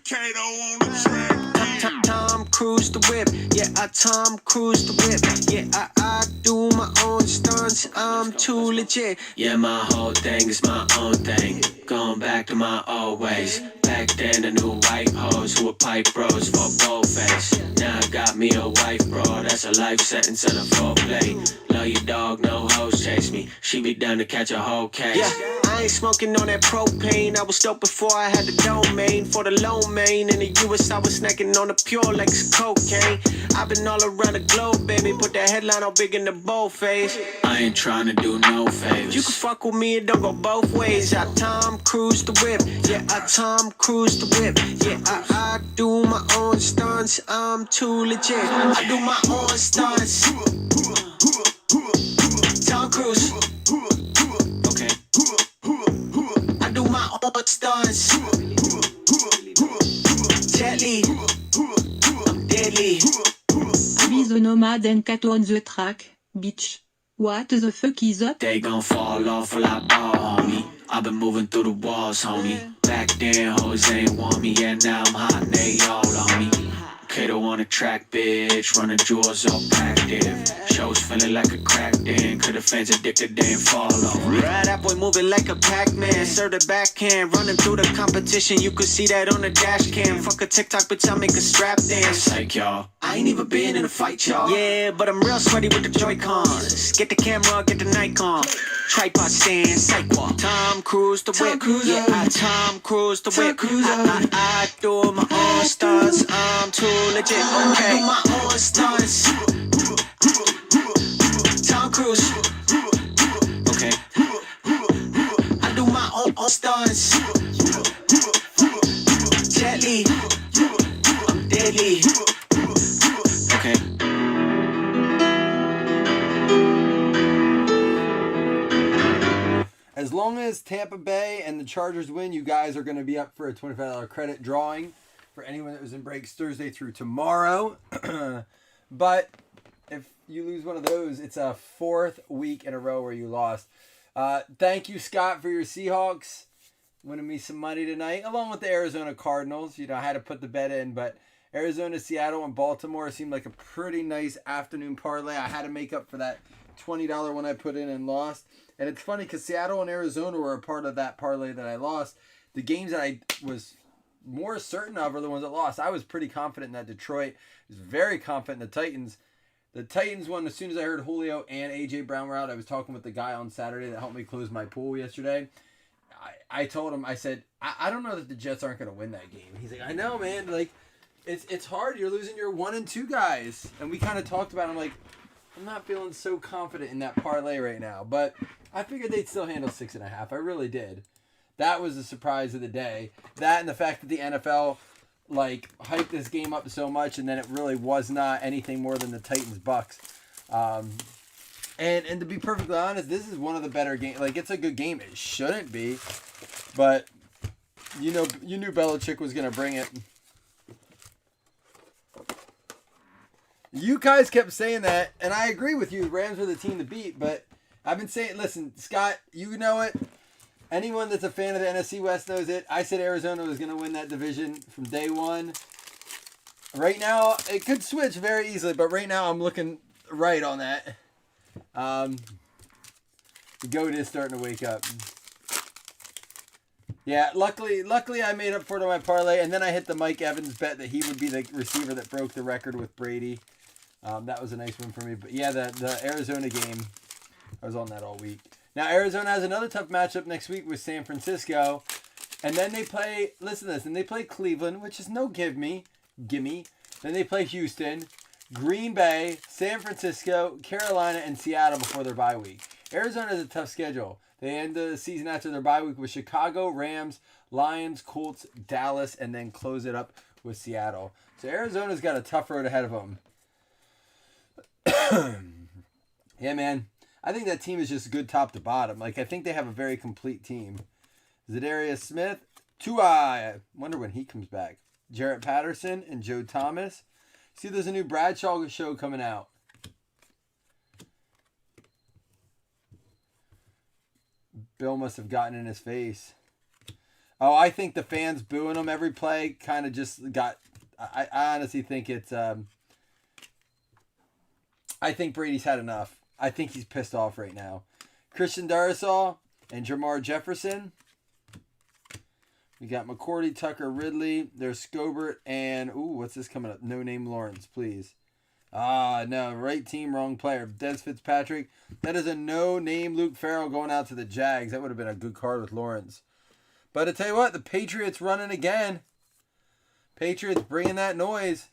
Kato on the track. Tom Cruise the whip, yeah, I Tom Cruise the whip, yeah, I do my own stunts, I'm too legit. Yeah, my whole thing is my own thing, going back to my old ways. Back then I knew white hoes who were pipe bros for boldface. Now I got me a wife, bro, that's a life sentence and a foreplay. Love your dog, no hoes chase me, she be down to catch a whole case. Yeah, I ain't smoking on that propane, I was dope before I had the domain. For the low main, in the US I was snacking on the pure like it's cocaine. I've been all around the globe, baby, put that headline all big in the bold face. I ain't trying to do no favors, you can fuck with me, it don't go both ways. I Tom Cruise the whip, yeah, I Tom Cruise the whip, yeah, I do my own stunts, I'm too legit. I do my own stunts, Tom Cruise, okay. I do my own stunts, Jelly, I'm deadly. Blazzzin nomade and Kato on the track, bitch. What the fuck is up? They gon' fall off a lot ball, homie. I've been moving through the walls, homie. Back then, hoes ain't want me, yeah, now I'm hot and they all on me. Kato on the track, bitch, running jewels all active. Shows feeling like a cracked in, could the fans addicted, they ain't fall over. Right, that boy moving like a Pac-Man, serve the backhand, running through the competition, you could see that on the dash cam. Fuck a TikTok, bitch, I'll make a strap dance. Like y'all, I ain't even been in a fight, y'all. Yeah, but I'm real sweaty with the Joy-Cons. Get the camera, get the Nikon. Tripod stand, psych walk. Tom Cruise the whip, yeah, I Tom Cruise the whip. I do my own stunts, I'm too legit, okay. I do my own stunts, Tom Cruise, okay. I do my own stunts, Jelly, I'm deadly, okay. As long as Tampa Bay and the Chargers win, you guys are going to be up for a $25 credit drawing for anyone that was in breaks Thursday through tomorrow. But if you lose one of those, it's a fourth week in a row where you lost. Thank you, Scott, for your Seahawks winning me some money tonight, along with the Arizona Cardinals. You know, I had to put the bet in, but Arizona, Seattle, and Baltimore seemed like a pretty nice afternoon parlay. I had to make up for that $20 one I put in and lost. And it's funny because Seattle and Arizona were a part of that parlay that I lost. The games that I was more certain of are the ones that lost. I was pretty confident in that Detroit. I was very confident in the Titans. The Titans won as soon as I heard Julio and A.J. Brown were out. I was talking with the guy on Saturday that helped me close my pool yesterday. I told him, I said, I don't know that the Jets aren't going to win that game. He's like, I know, man. Like, it's hard. You're losing your 1 and 2 guys. And we kind of talked about it. I'm like, I'm not feeling so confident in that parlay right now. But I figured they'd still handle 6.5. I really did. That was the surprise of the day. That and the fact that the NFL like hyped this game up so much, and then it really was not anything more than the Titans Bucks. And to be perfectly honest, this is one of the better games. Like, it's a good game. It shouldn't be, but you knew Belichick was gonna bring it. You guys kept saying that, and I agree with you. The Rams were the team to beat, but I've been saying, listen, Scott, you know it. Anyone that's a fan of the NFC West knows it. I said Arizona was going to win that division from day one. Right now, it could switch very easily, but right now I'm looking right on that. The goat is starting to wake up. Yeah, luckily I made up for it on my parlay, and then I hit the Mike Evans bet that he would be the receiver that broke the record with Brady. That was a nice one for me. But yeah, the Arizona game, I was on that all week. Now, Arizona has another tough matchup next week with San Francisco. And then they play, listen to this, and they play Cleveland, which is no gimme. Then they play Houston, Green Bay, San Francisco, Carolina, and Seattle before their bye week. Arizona has a tough schedule. They end the season after their bye week with Chicago, Rams, Lions, Colts, Dallas, and then close it up with Seattle. So Arizona's got a tough road ahead of them. Yeah, man. I think that team is just good top to bottom. Like, I think they have a very complete team. Zadarius Smith, Tua. Wonder when he comes back. Jarrett Patterson and Joe Thomas. See, there's a new Bradshaw show coming out. Bill must have gotten in his face. Oh, I think the fans booing him every play kind of just got. I honestly think it's. I think Brady's had enough. I think he's pissed off right now. Christian Darrisaw and Jamar Jefferson. We got McCourty, Tucker, Ridley. There's Scobert and what's this coming up? No name Lawrence, please. No, right team, wrong player. Des Fitzpatrick. That is a no name Luke Farrell going out to the Jags. That would have been a good card with Lawrence. But I tell you what, the Patriots running again. Patriots bringing that noise.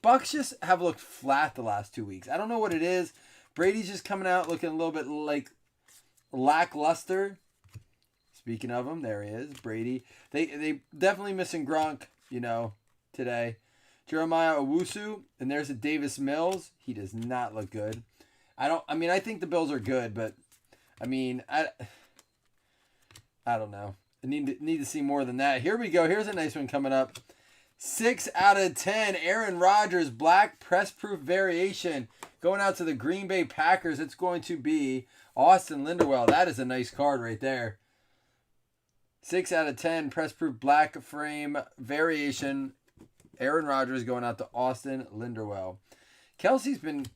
Bucks just have looked flat the last 2 weeks. I don't know what it is. Brady's just coming out looking a little bit like lackluster. Speaking of him, there he is, Brady. They definitely missing Gronk, today. Jeremiah Owusu, and there's a Davis Mills. He does not look good. I think the Bills are good, but I don't know. I need to see more than that. Here we go. Here's a nice one coming up. 6 out of 10. Aaron Rodgers, black press-proof variation. Going out to the Green Bay Packers. It's going to be Austin Linderwell. That is a nice card right there. 6 out of 10. Press-proof black frame variation. Aaron Rodgers going out to Austin Linderwell. Kelsey's been...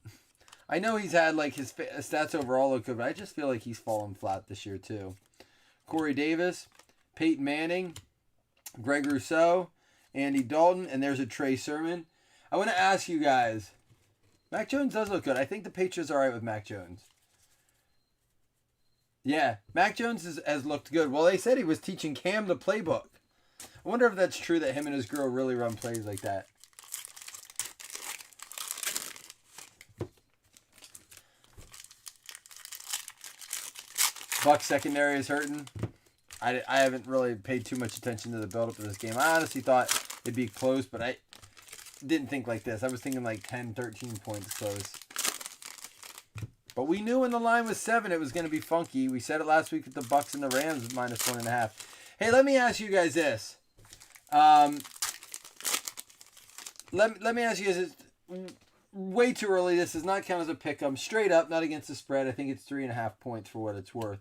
I know he's had his stats overall look good, but I just feel like he's fallen flat this year too. Corey Davis, Peyton Manning, Greg Rousseau, Andy Dalton, and there's a Trey Sermon. I want to ask you guys, Mac Jones does look good. I think the Patriots are all right with Mac Jones. Yeah, Mac Jones has looked good. Well, they said he was teaching Cam the playbook. I wonder if that's true that him and his girl really run plays like that. Buck secondary is hurting. I haven't really paid too much attention to the build-up of this game. I honestly thought it'd be close, but I didn't think like this. I was thinking 10, 13 points close. But we knew when the line was 7, it was going to be funky. We said it last week with the Bucks and the Rams minus 1.5. Hey, let me ask you guys this. Let me ask you guys this. Way too early. This does not count as a pick-em. Straight up, not against the spread. I think it's 3.5 points for what it's worth.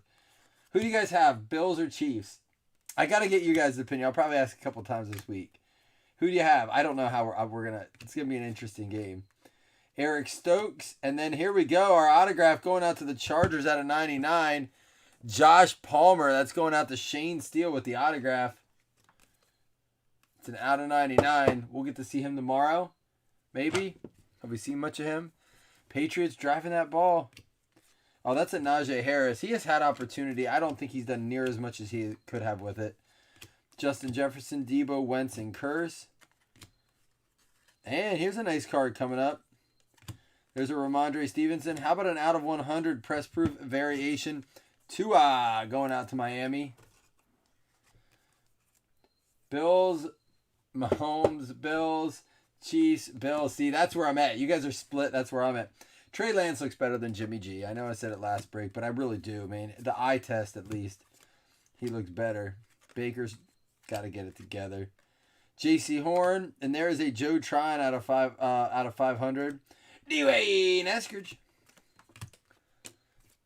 Who do you guys have, Bills or Chiefs? I got to get you guys' opinion. I'll probably ask a couple times this week. Who do you have? I don't know how we're going to... It's going to be an interesting game. Eric Stokes. And then here we go. Our autograph going out to the Chargers out of 99. Josh Palmer. That's going out to Shane Steele with the autograph. It's an out of 99. We'll get to see him tomorrow. Maybe. Have we seen much of him? Patriots driving that ball. Oh, that's a Najee Harris. He has had opportunity. I don't think he's done near as much as he could have with it. Justin Jefferson, Debo, Wentz, and Curse. And here's a nice card coming up. There's a Ramondre Stevenson. How about an out of 100 press proof variation? Tua going out to Miami. Bills, Mahomes, Bills, Chiefs, Bills. See, that's where I'm at. You guys are split. That's where I'm at. Trey Lance looks better than Jimmy G. I know I said it last break, but I really do, man. The eye test, at least, he looks better. Baker's got to get it together. J.C. Horn, and there is a Joe Tryon out of 500. Dwayne Eskridge.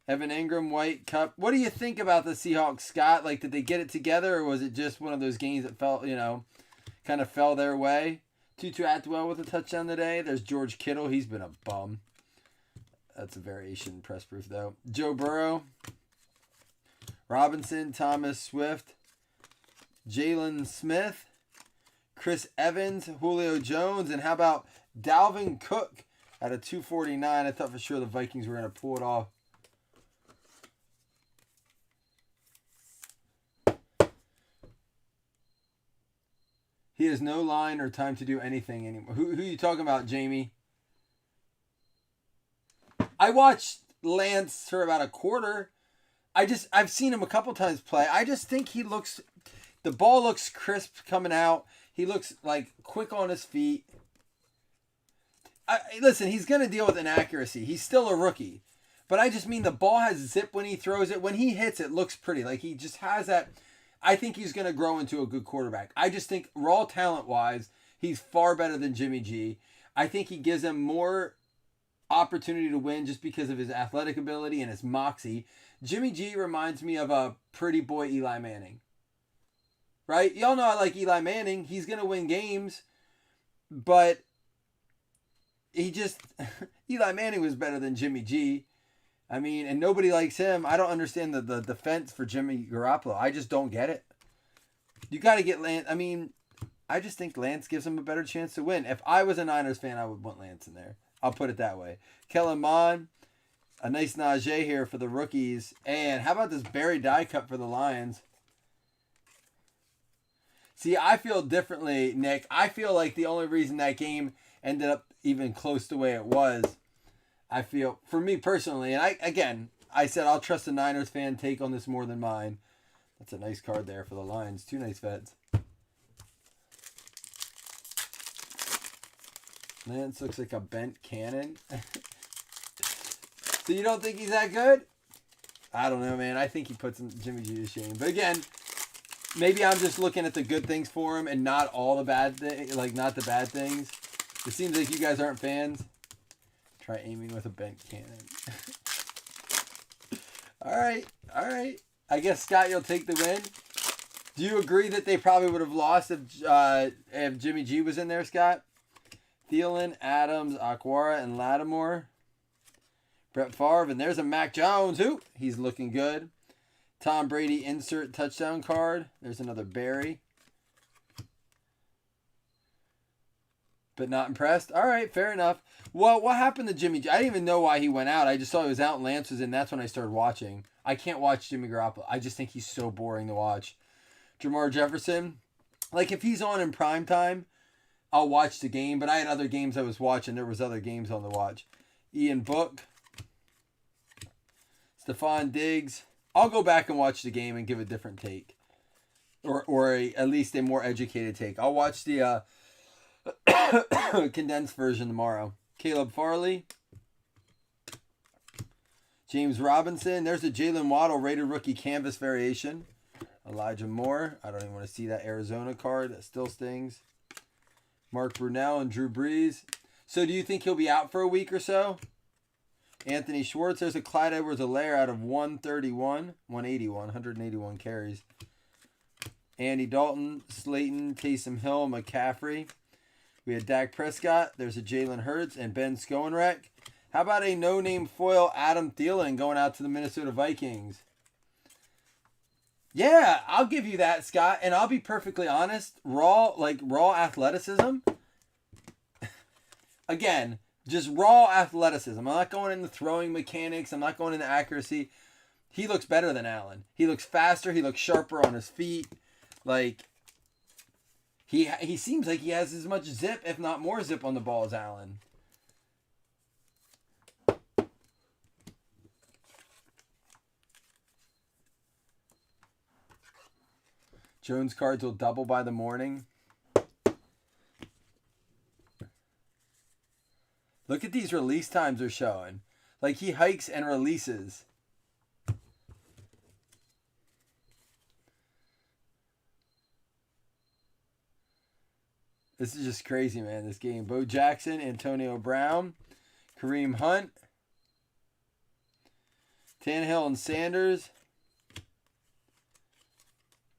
Evan Ingram, White, Cup. What do you think about the Seahawks, Scott? Did they get it together, or was it just one of those games that fell, kind of fell their way? Tutu Atwell with a touchdown today. There's George Kittle. He's been a bum. That's a variation press proof, though. Joe Burrow. Robinson, Thomas Swift. Jalen Smith. Chris Evans. Julio Jones. And how about Dalvin Cook at a 249? I thought for sure the Vikings were going to pull it off. He has no line or time to do anything anymore. Who are you talking about, Jamie? I watched Lance for about a quarter. I've seen him a couple times play. I just think the ball looks crisp coming out. He looks quick on his feet. Listen, he's going to deal with inaccuracy. He's still a rookie. But I just mean the ball has zip when he throws it. When he hits it, looks pretty. He just has that. I think he's going to grow into a good quarterback. I just think raw talent-wise, he's far better than Jimmy G. I think he gives them more opportunity to win just because of his athletic ability and his moxie. Jimmy G reminds me of a pretty boy Eli Manning. right? Y'all know I like Eli Manning. He's going to win games, but he just Eli Manning was better than Jimmy G. I mean, and nobody likes him. I don't understand the defense for Jimmy Garoppolo. I just don't get it. You got to get Lance. I mean, I just think Lance gives him a better chance to win. If I was a Niners fan, I would want Lance in there. I'll put it that way. Kellen Mond, a nice Najee here for the rookies. And how about this Barry die cut for the Lions? See, I feel differently, Nick. I feel like the only reason that game ended up even close to the way it was, I feel, for me personally, and I said I'll trust the Niners fan take on this more than mine. That's a nice card there for the Lions. Two nice vets. Lance looks like a bent cannon. So you don't think he's that good? I don't know, man. I think he puts Jimmy G to shame. But again, maybe I'm just looking at the good things for him and not all the bad things, like not the bad things. It seems like you guys aren't fans. Try aiming with a bent cannon. All right. I guess, Scott, you'll take the win. Do you agree that they probably would have lost if Jimmy G was in there, Scott? Thielen, Adams, Aquara, and Lattimore. Brett Favre, and there's a Mac Jones. He's looking good. Tom Brady insert touchdown card. There's another Barry. But not impressed. All right, fair enough. Well, what happened to Jimmy G? I didn't even know why he went out. I just saw he was out and Lance was in. That's when I started watching. I can't watch Jimmy Garoppolo. I just think he's so boring to watch. Jamar Jefferson, like if he's on in prime time, I'll watch the game. But I had other games I was watching. There was other games on the watch. Ian Book. Stephon Diggs. I'll go back and watch the game and give a different take. Or at least a more educated take. I'll watch the condensed version tomorrow. Caleb Farley. James Robinson. There's a Jalen Waddle rated rookie canvas variation. Elijah Moore. I don't even want to see that Arizona card. That still stings. Mark Brunell and Drew Brees. So do you think he'll be out for a week or so? Anthony Schwartz. There's a Clyde Edwards-Helaire out of 181 carries. Andy Dalton, Slayton, Taysom Hill, McCaffrey. We had Dak Prescott. There's a Jalen Hurts and Ben Skoenreck. How about a no-name foil Adam Thielen going out to the Minnesota Vikings? Yeah, I'll give you that, Scott. And I'll be perfectly honest. Raw athleticism. Again, just raw athleticism. I'm not going into throwing mechanics. I'm not going into accuracy. He looks better than Allen. He looks faster. He looks sharper on his feet. Like, he seems like he has as much zip, if not more zip on the ball as Allen. Jones cards will double by the morning. Look at these release times they're showing. Like he hikes and releases. This is just crazy, man, this game. Bo Jackson, Antonio Brown, Kareem Hunt, Tannehill and Sanders.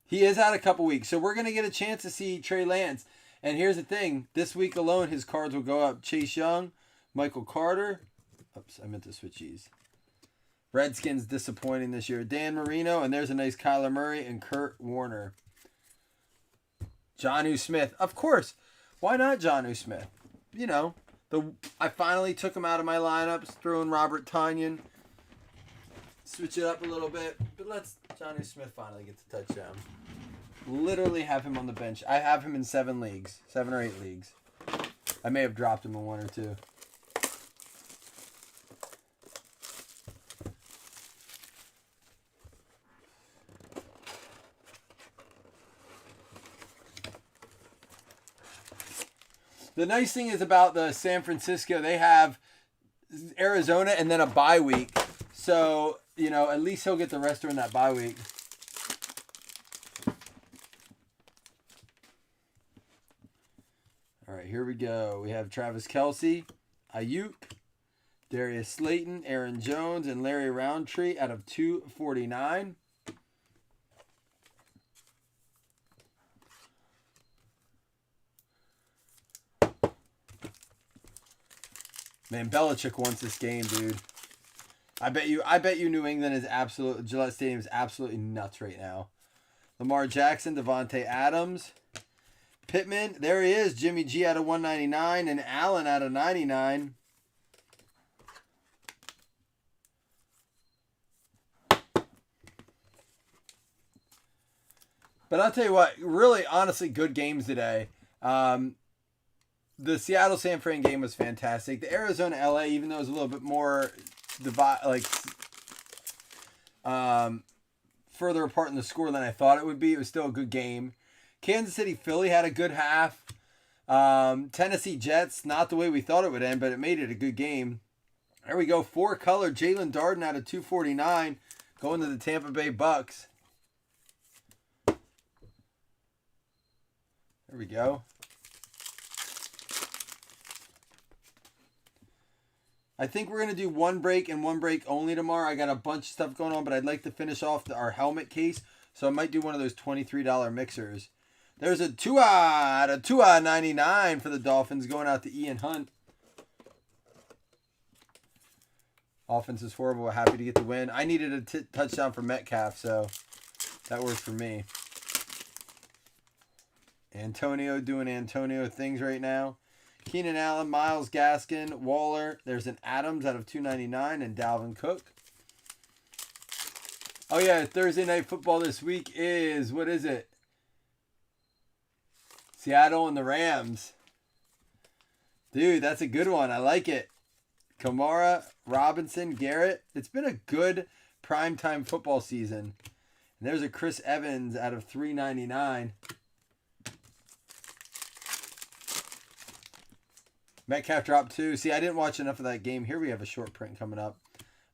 He is out a couple weeks, so we're going to get a chance to see Trey Lance. And here's the thing. This week alone, his cards will go up. Chase Young, Michael Carter. Oops, I meant to switch these. Redskins disappointing this year. Dan Marino, and there's a nice Kyler Murray and Kurt Warner. Jonnu Smith. Of course. Why not Jonnu Smith? You know, I finally took him out of my lineups, throwing Robert Tonyan. Switch it up a little bit. But let's Jonnu Smith finally get the touchdown. Literally have him on the bench. I have him in 7 or 8 leagues. I may have dropped him in 1 or 2. The nice thing is about the San Francisco, they have Arizona and then a bye week. So, you know, at least he'll get the rest during that bye week. All right, here we go. We have Travis Kelce, Ayuk, Darius Slayton, Aaron Jones, and Larry Roundtree out of 249. Man, Belichick wants this game, dude. I bet you New England is Gillette Stadium is absolutely nuts right now. Lamar Jackson, Devontae Adams. Pittman, there he is. Jimmy G out of 199 and Allen out of 99. But I'll tell you what, really, honestly, good games today. The Seattle-San Fran game was fantastic. The Arizona-LA, even though it was a little bit more further apart in the score than I thought it would be, it was still a good game. Kansas City-Philly had a good half. Tennessee-Jets, not the way we thought it would end, but it made it a good game. There we go, 4-color. Jalen Darden out of 249, going to the Tampa Bay Bucks. There we go. I think we're going to do one break and one break only tomorrow. I got a bunch of stuff going on, but I'd like to finish off our helmet case. So I might do one of those $23 mixers. There's a Tua out of 299 for the Dolphins going out to Ian Hunt. Offense is horrible. We're happy to get the win. I needed a touchdown for Metcalf, so that worked for me. Antonio doing Antonio things right now. Keenan Allen, Myles Gaskin, Waller. There's an Adams out of 299 and Dalvin Cook. Oh, yeah, Thursday Night Football this week is, what is it? Seattle and the Rams. Dude, that's a good one. I like it. Kamara, Robinson, Garrett. It's been a good primetime football season. And there's a Chris Evans out of 399. Metcalf dropped 2. See, I didn't watch enough of that game. Here we have a short print coming up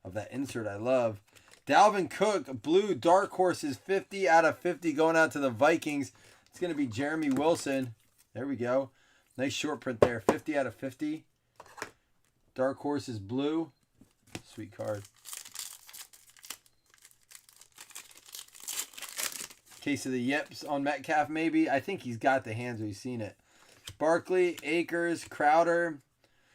of that insert I love. Dalvin Cook, blue dark horses, 50 out of 50 going out to the Vikings. It's going to be Jeremy Wilson. There we go. Nice short print there. 50 out of 50. Dark horses blue. Sweet card. Case of the yips on Metcalf maybe. I think he's got the hands. We've seen it. Barkley, Akers, Crowder.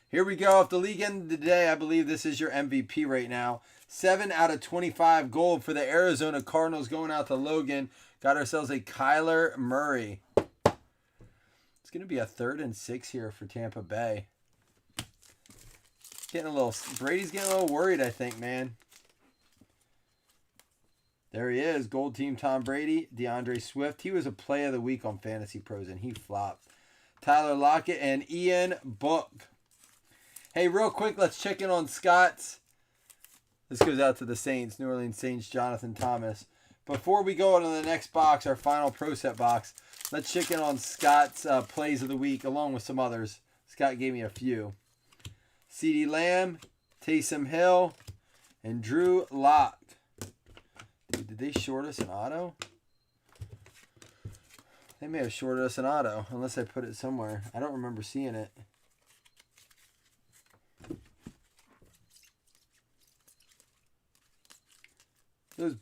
Here we go. If the league ended today, I believe this is your MVP right now. 7 out of 25 gold for the Arizona Cardinals going out to Logan. Got ourselves a Kyler Murray. It's going to be a 3rd and 6 here for Tampa Bay. Brady's getting a little worried, I think, man. There he is. Gold team Tom Brady, DeAndre Swift. He was a play of the week on Fantasy Pros, and he flopped. Tyler Lockett and Ian Book. Hey, real quick, let's check in on Scott's. This goes out to the Saints, New Orleans Saints, Jonathan Thomas. Before we go on to the next box, our final Pro Set box, let's check in on Scott's plays of the week, along with some others. Scott gave me a few. CeeDee Lamb, Taysom Hill, and Drew Lock. Dude, did they short us an auto? They may have shorted us an auto, unless I put it somewhere. I don't remember seeing it. Those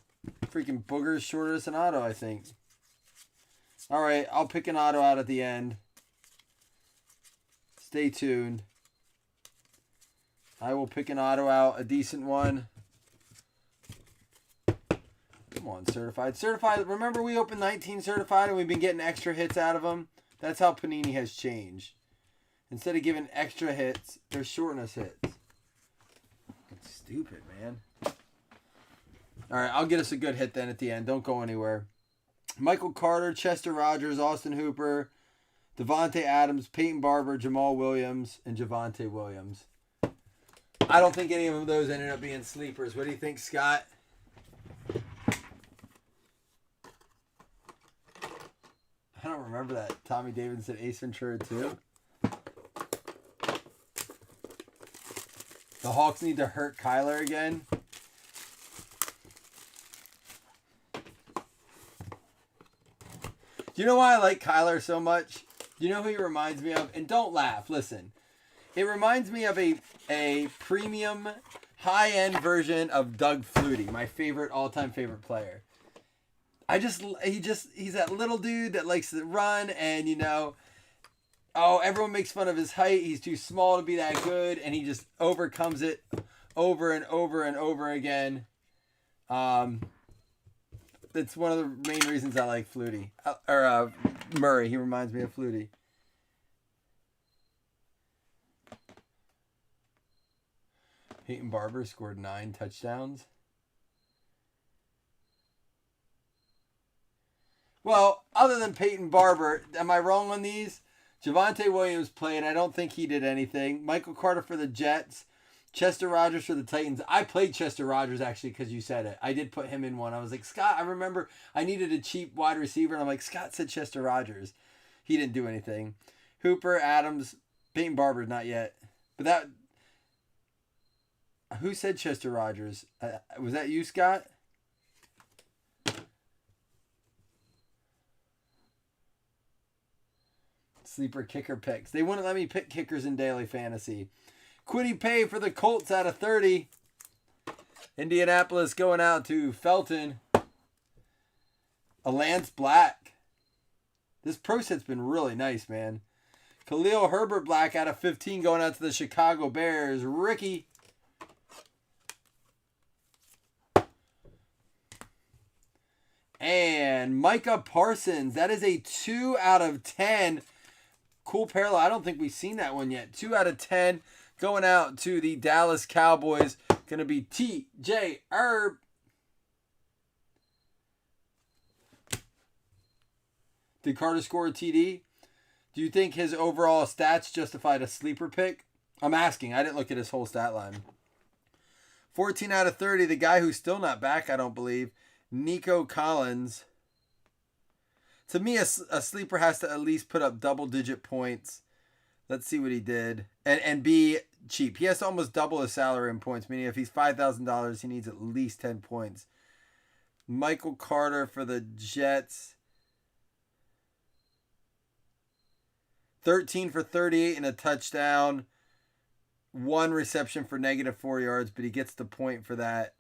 freaking boogers shorted us an auto, I think. All right, I'll pick an auto out at the end. Stay tuned. I will pick an auto out, a decent one. Come on, certified. Certified, remember we opened 19 certified and we've been getting extra hits out of them? That's how Panini has changed. Instead of giving extra hits, they're shorting us hits. It's stupid, man. All right, I'll get us a good hit then at the end. Don't go anywhere. Michael Carter, Chester Rogers, Austin Hooper, Devontae Adams, Peyton Barber, Jamal Williams, and Javonte Williams. I don't think any of those ended up being sleepers. What do you think, Scott? I don't remember that. Tommy Davidson, Ace Ventura too. The Hawks need to hurt Kyler again. Do you know why I like Kyler so much? Do you know who he reminds me of? And don't laugh. Listen. It reminds me of a premium, high-end version of Doug Flutie, my all-time favorite player. He's that little dude that likes to run, and Oh, everyone makes fun of his height. He's too small to be that good, and he just overcomes it over and over and over again. It's one of the main reasons I like Flutie. Murray. He reminds me of Flutie. Peyton Barber scored 9 touchdowns. Well, other than Peyton Barber, am I wrong on these? Javonte Williams played. I don't think he did anything. Michael Carter for the Jets. Chester Rogers for the Titans. I played Chester Rogers, actually, because you said it. I did put him in one. I was like, Scott, I remember I needed a cheap wide receiver. And I'm like, Scott said Chester Rogers. He didn't do anything. Hooper, Adams, Peyton Barber, not yet. But that... Who said Chester Rogers? Was that you, Scott? Sleeper kicker picks. They wouldn't let me pick kickers in daily fantasy. Quiddy Pay for the Colts out of 30. Indianapolis going out to Felton. A Lance Black. This pro set's been really nice, man. Khalil Herbert Black out of 15 going out to the Chicago Bears. Ricky. And Micah Parsons. That is a 2 out of 10. Cool parallel. I don't think we've seen that one yet. 2 out of 10 going out to the Dallas Cowboys. Going to be T.J. Herb. Did Carter score a TD? Do you think his overall stats justified a sleeper pick? I'm asking. I didn't look at his whole stat line. 14 out of 30. The guy who's still not back, I don't believe. Nico Collins. To me, a sleeper has to at least put up double-digit points. Let's see what he did. And be cheap. He has to almost double his salary in points, meaning if he's $5,000, he needs at least 10 points. Michael Carter for the Jets. 13 for 38 and a touchdown. 1 reception for -4 yards, but he gets the point for that.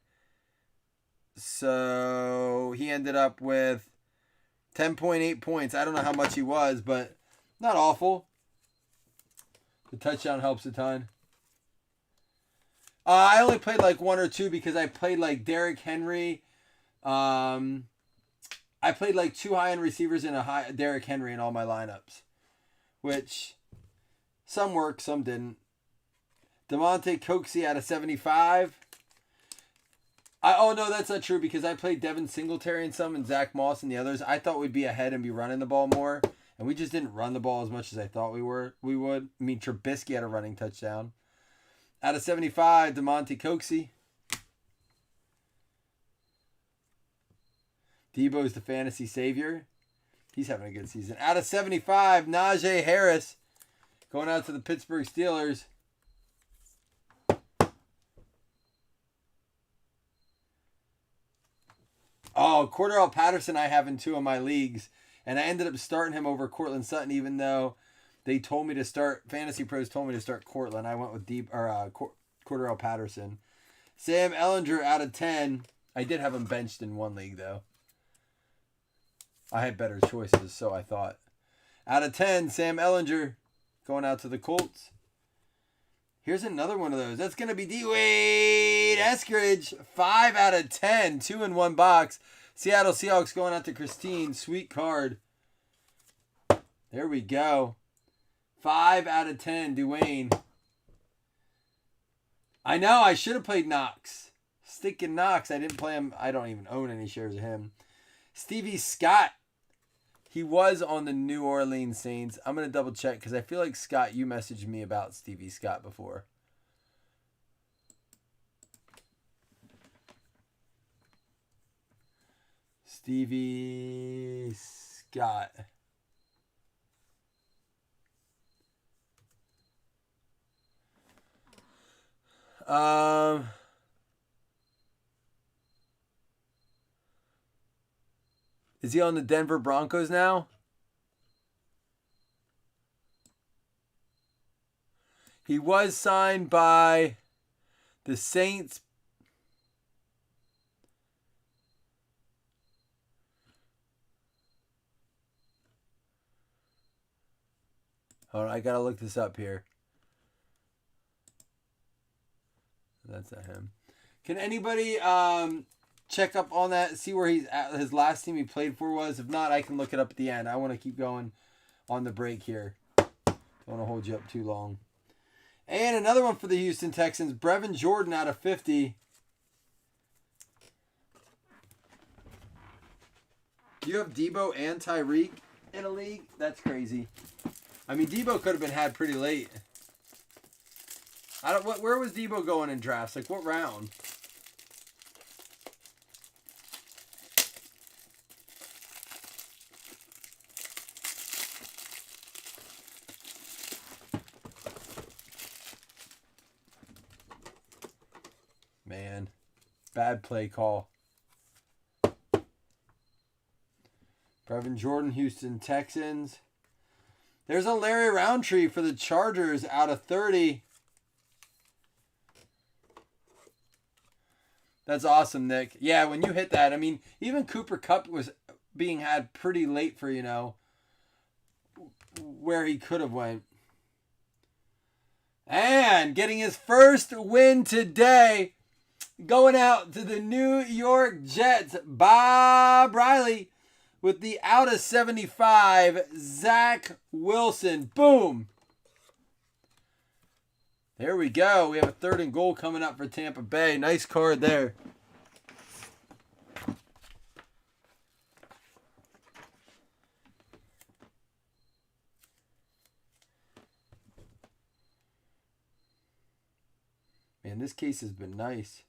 So he ended up with 10.8 points. I don't know how much he was, but not awful. The touchdown helps a ton. I only played like 1 or 2 because I played like Derrick Henry. I played like 2 high-end receivers and a high Derrick Henry in all my lineups, which some worked, some didn't. DeMonte Coxey out of 75. Oh, no, that's not true because I played Devin Singletary and some and Zach Moss and the others. I thought we'd be ahead and be running the ball more, and we just didn't run the ball as much as I thought we would. I mean, Trubisky had a running touchdown. Out of 75, DeMonte Coxey. Debo's the fantasy savior. He's having a good season. Out of 75, Najee Harris going out to the Pittsburgh Steelers. Oh, Cordarrelle Patterson I have in 2 of my leagues. And I ended up starting him over Cortland Sutton, even though they told me to start, Fantasy Pros told me to start Cortland. I went with Cordarrelle Patterson. Sam Ehlinger out of 10. I did have him benched in 1 league, though. I had better choices, so I thought. Out of 10, Sam Ehlinger going out to the Colts. Here's another one of those. That's going to be D-Wade Eskridge. 5 out of 10. 2 in 1 box. Seattle Seahawks going out to Christine. Sweet card. There we go. 5 out of 10. Dwayne. I know. I should have played Knox. Sticking Knox. I didn't play him. I don't even own any shares of him. Stevie Scott. He was on the New Orleans Saints. I'm going to double check because I feel like, Scott, you messaged me about Stevie Scott before. Stevie Scott. Is he on the Denver Broncos now? He was signed by the Saints. Hold on, I gotta look this up here. That's not him. Can anybody check up on that? See where he's at, his last team he played for was? If not, I can look it up at the end. I want to keep going on the break here. Don't want to hold you up too long. And another one for the Houston Texans. Brevin Jordan out of 50. You have Debo and Tyreek in a league? That's crazy. I mean, Debo could have been had pretty late. Where was Debo going in drafts? Like, what round? Man, bad play call. Brevin Jordan, Houston Texans. There's a Larry Roundtree for the Chargers out of 30. That's awesome, Nick. Yeah, when you hit that, I mean, even Cooper Kupp was being had pretty late for, you know, where he could have went. And getting his first win today, going out to the New York Jets, Bob Riley with the out of 75, Zach Wilson. Boom. There we go. We have a 3rd and goal coming up for Tampa Bay. Nice card there. Man, this case has been nice.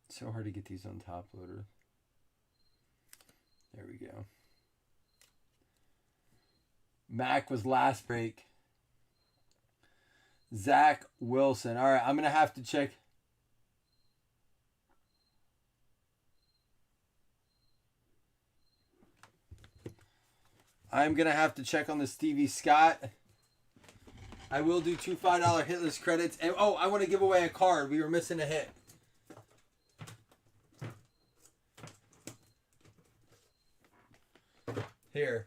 So hard to get these on top loader. There we go. Mac was last break. Zach Wilson. All right, I'm going to have to check. I'm going to have to check on the Stevie Scott. I will do 2 $5 hitless credits. And oh, I want to give away a card. We were missing a hit. Here.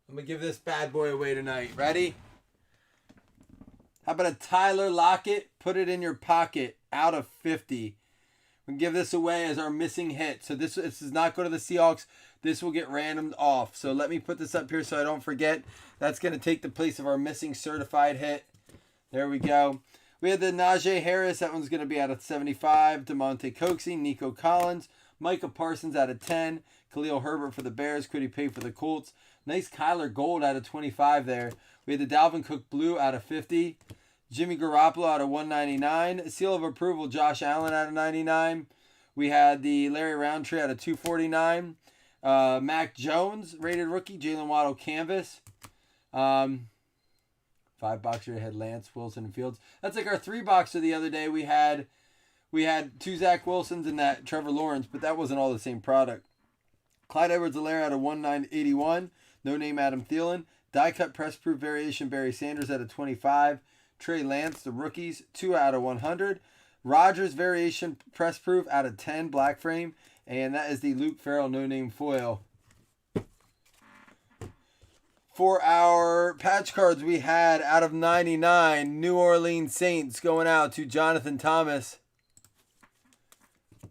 I'm going to give this bad boy away tonight. Ready? How about a Tyler Lockett? Put it in your pocket. Out of 50. We can give this away as our missing hit. So this does not go to the Seahawks. This will get randomed off. So let me put this up here so I don't forget. That's going to take the place of our missing certified hit. There we go. We had the Najee Harris. That one's going to be out of 75. DeMonte Coxey, Nico Collins, Micah Parsons out of 10. Khalil Herbert for the Bears. Could he pay for the Colts? Nice Kyler Gold out of 25 there. We had the Dalvin Cook Blue out of 50. Jimmy Garoppolo out of 199. Seal of approval, Josh Allen out of 99. We had the Larry Roundtree out of 249. Mac Jones, rated rookie. Jalen Waddle canvas. 5-boxer had Lance, Wilson, and Fields. That's like our 3-boxer the other day. We had 2 Zach Wilsons and that Trevor Lawrence, but that wasn't all the same product. Clyde Edwards-Helaire out of 1981. No name Adam Thielen. Die cut press proof variation Barry Sanders out of 25. Trey Lance, the rookies, 2 out of 100. Rodgers variation press proof out of 10 black frame. And that is the Luke Farrell no name foil. For our patch cards, we had out of 99 New Orleans Saints going out to Jonathan Thomas.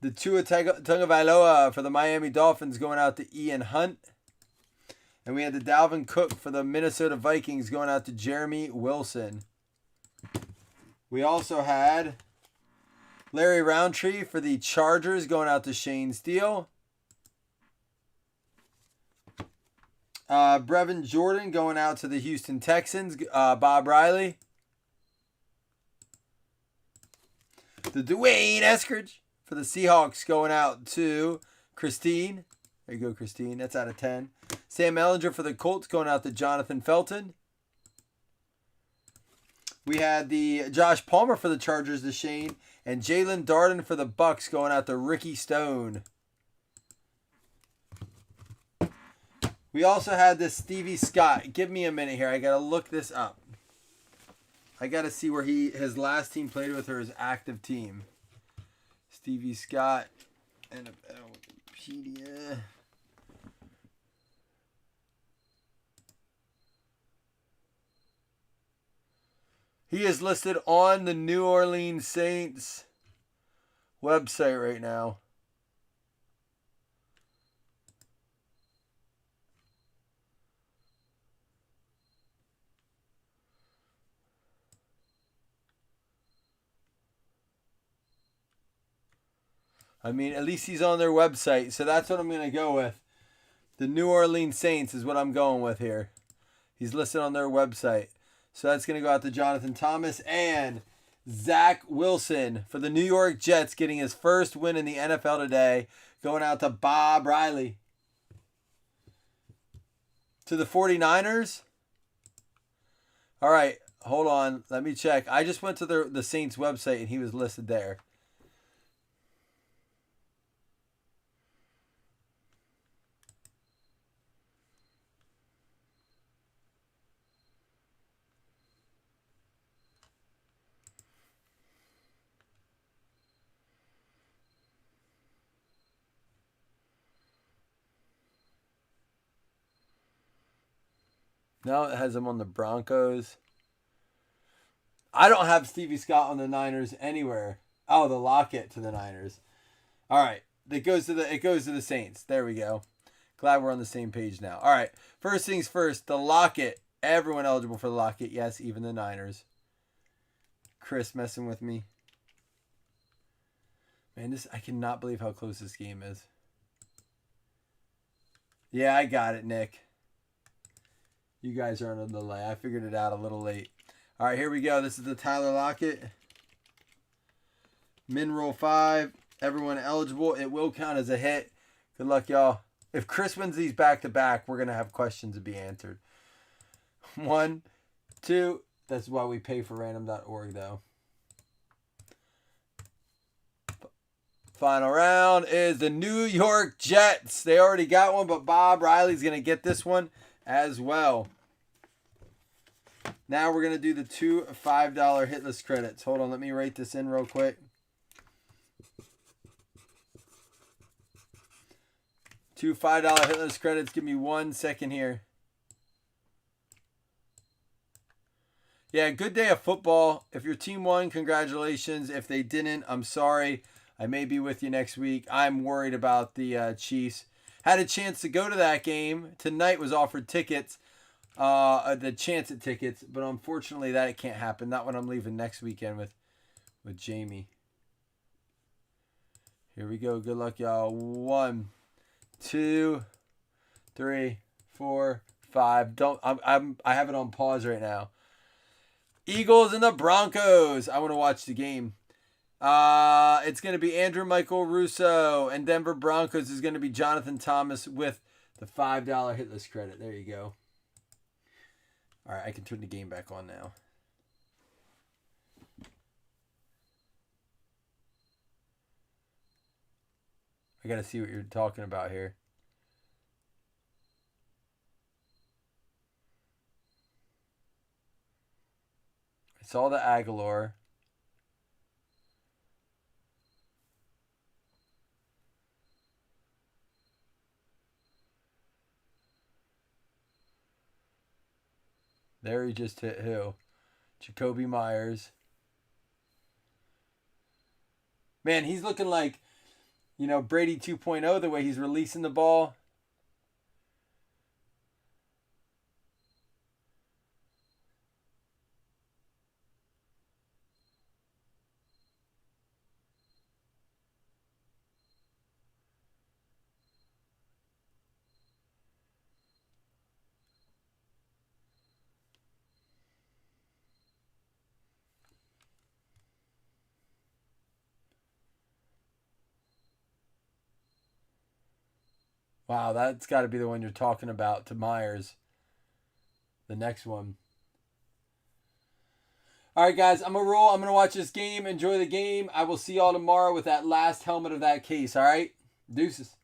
The Tua Tagovailoa for the Miami Dolphins going out to Ian Hunt. And we had the Dalvin Cook for the Minnesota Vikings going out to Jeremy Wilson. We also had Larry Roundtree for the Chargers going out to Shane Steele. Brevin Jordan going out to the Houston Texans, Bob Riley. The Dwayne Eskridge for the Seahawks going out to Christine. There you go, Christine. That's out of 10. Sam Ellinger for the Colts going out to Jonathan Felton. We had the Josh Palmer for the Chargers to Shane. And Jalen Darden for the Bucks going out to Ricky Stone. We also had this Stevie Scott. Give me a minute here. I got to look this up. I got to see where his last team played with or his active team. Stevie Scott, NFLpedia. He is listed on the New Orleans Saints website right now. I mean, at least he's on their website, so that's what I'm going to go with. The New Orleans Saints is what I'm going with here. He's listed on their website. So that's going to go out to Jonathan Thomas and Zach Wilson for the New York Jets getting his first win in the NFL today. Going out to Bob Riley. To the 49ers? All right, hold on. Let me check. I just went to the Saints website and he was listed there. Now it has him on the Broncos. I don't have Stevie Scott on the Niners anywhere. Oh, the Lockett to the Niners. All right. It goes to the Saints. There we go. Glad we're on the same page now. All right. First things first, the Lockett. Everyone eligible for the Lockett. Yes, even the Niners. Chris messing with me. Man, I cannot believe how close this game is. Yeah, I got it, Nick. You guys are on a delay. I figured it out a little late. All right, here we go. This is the Tyler Lockett. Min roll 5. Everyone eligible. It will count as a hit. Good luck, y'all. If Chris wins these back-to-back, we're going to have questions to be answered. 1, 2. That's why we pay for random.org, though. Final round is the New York Jets. They already got one, but Bob Riley's going to get this one as well. Now we're going to do the 2 $5 hitless credits. Hold on, let me write this in real quick. 2 $5 hitless credits. Give me 1 second here. Yeah, good day of football. If your team won, congratulations. If they didn't, I'm sorry. I may be with you next week. I'm worried about the Chiefs. Had a chance to go to that game. Tonight was offered tickets. The chance at tickets. But unfortunately, that can't happen. Not when I'm leaving next weekend with Jamie. Here we go. Good luck, y'all. 1, 2, 3, 4, 5. I have it on pause right now. Eagles and the Broncos. I want to watch the game. It's going to be Andrew Michael Russo, and Denver Broncos is going to be Jonathan Thomas with the $5 hitless credit. There you go. All right, I can turn the game back on now. I got to see what you're talking about here. I saw the Aguilar. There he just hit who? Jacoby Myers. Man, he's looking like, Brady 2.0 the way he's releasing the ball. Wow, that's got to be the one you're talking about, to Myers. The next one. All right, guys, I'm going to roll. I'm going to watch this game. Enjoy the game. I will see y'all tomorrow with that last helmet of that case, all right? Deuces.